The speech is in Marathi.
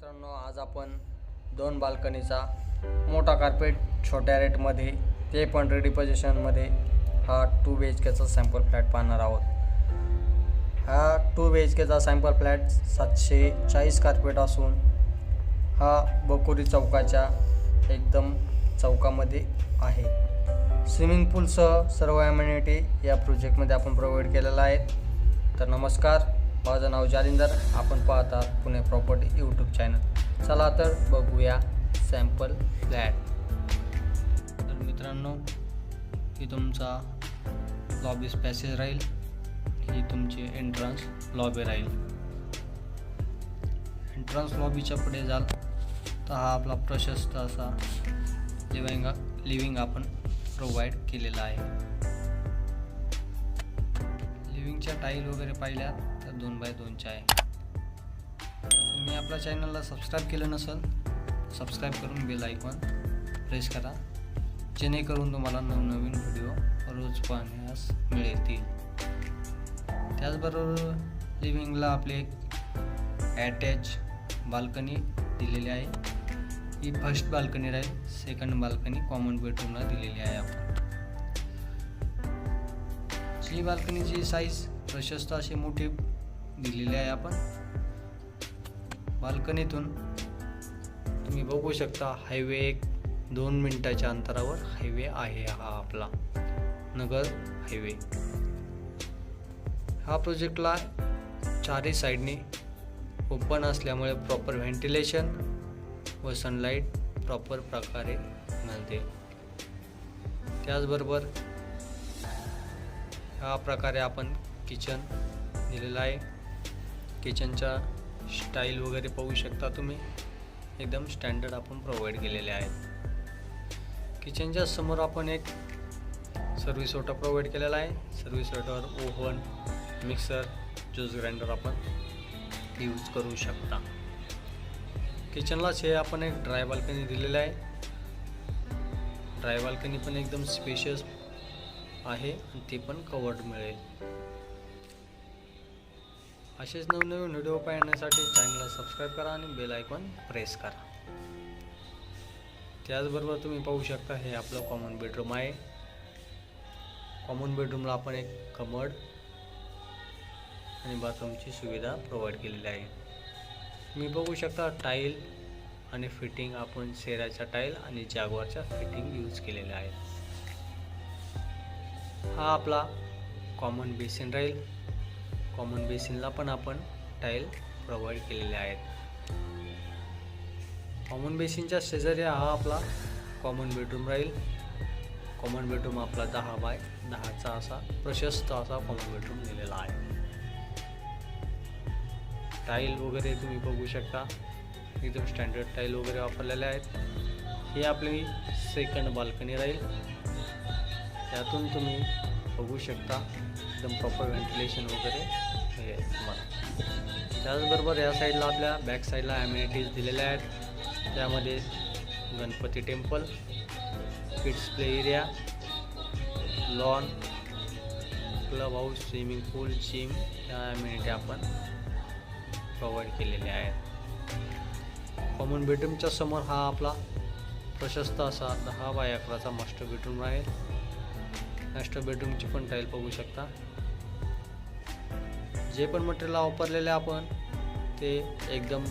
मित्रांनो, आज आपण 2 बाल्कनीचा मोठा कार्पेट छोट्या रेटमध्ये ते पण रेडी पोझिशनमध्ये हा 2 BHKचा सॅम्पल फ्लॅट पाहणार आहोत। हा 2 BHKचा सॅम्पल फ्लॅट 740 कार्पेट असून हा बकोरी चौकाच्या एकदम चौकामध्ये आहे। स्विमिंग पूलसह सर्व ॲम्युनिटी या प्रोजेक्टमध्ये आपण प्रोव्हाइड केलेला आहे। तर नमस्कार, माझं नाव जालिंदर, आपण पाहता पुणे प्रॉपर्टी यूट्यूब चॅनल। चला तर बघूया सॅम्पल फ्लॅट। तर मित्रांनो, ही तुमचा लॉबी पॅसेज राहील, ही तुमची एंट्रन्स लॉबी राहील। एंट्रन्स लॉबीच्या पुढे जाल तर हा आपला प्रशस्त असा लिव्हिंग आपण प्रोव्हाइड केलेला आहे। लिव्हिंगच्या टाईल वगैरे पाहिल्या तर 2x2च्या आहे। तुम्ही आपल्या चॅनलला सबस्क्राईब केलं नसेल, सबस्क्राईब करून बेल आयकॉन प्रेस करा, जेणेकरून तुम्हाला नवनवीन व्हिडिओ रोज पाहण्यास मिळतील। त्याचबरोबर लिव्हिंगला आपले अटॅच बाल्कनी दिलेली आहे। ही फर्स्ट बाल्कनी राहील, सेकंड बाल्कनी कॉमन बेडरूमला दिलेली आहे आपण। ही बाल्कनीची साईज प्रशस्त अशी मोठी दिलेली आहे आपण। बाल्कनीतून तुम्ही बघू शकता हायवे 2 मिनिटाच्या अंतरावर हायवे आहे। हा आपला नगर हायवे। हा प्रोजेक्टला चारही साईडने ओपन असल्यामुळे प्रॉपर व्हेंटिलेशन व सनलाईट प्रॉपर प्रकारे मिळते। त्याचबरोबर ह्या प्रकारे आपण किचन दिलेला आहे। किचनच्या स्टाईल वगैरे पाहू शकता तुम्ही, एकदम स्टँडर्ड आपण प्रोव्हाइड केलेले आहे। किचनच्या समोर आपण एक सर्व्हिस वॉटर प्रोव्हाइड केलेला आहे। Service water, oven, mixer, juice grinder आपण यूज करू शकता। किचनलाच हे आपण एक ड्राय बाल्कनी दिलेला आहे। ड्राय बाल्कनी पण एकदम स्पेशियस आहे आणि ते पण कवर्ड मिळेल। असेच नवनवीन व्हिडिओ पाहण्यासाठी चॅनलला सबस्क्राईब करा आणि बेल आयकॉन प्रेस करा। त्याचबरोबर तुम्ही पाहू शकता हे आपलं कॉमन बेडरूम आहे। कॉमन बेडरूमला आपण एक कमोड आणि बाथरूमची सुविधा प्रोव्हाइड केलेली आहे। तुम्ही बघू शकता टाईल आणि फिटिंग आपण सेराच्या टाईल आणि जॅगवारच्या फिटिंग यूज केलेल्या आहेत। हा आपला कॉमन बेसिन राहील। कॉमन बेसिनला पण आपण टाईल प्रोव्हाइड केलेले आहेत। कॉमन बेसिनच्या शेजारी हा आपला कॉमन बेडरूम राहील। कॉमन बेडरूम आपला 10x10चा असा प्रशस्त असा कॉमन बेडरूम दिलेला आहे। टाईल वगैरे तुम्ही बघू शकता, एकदम स्टँडर्ड टाईल वगैरे वापरलेले आहेत। ही आपली सेकंड बाल्कनी राहील। यातून तुम्ही बघू शकता एकदम प्रॉपर व्हेंटिलेशन वगैरे आहे तुम्हाला। त्याचबरोबर या साईडला आपल्या बॅक साईडला ॲम्युनिटीज दिलेल्या आहेत। त्यामध्ये Ganpati temple, kids play area, lawn, club house, swimming pool, gym या ॲम्युनिटी आपण प्रोव्हाइड केलेल्या आहेत। कॉमन बेडरूमच्या समोर हा आपला प्रशस्त असा 10x11चा मास्टर बेडरूम आहे। मास्टर बेडरूमची पण टाईल बघू शकता। जे पण मटेरियल वापरलेले आपण ते एकदम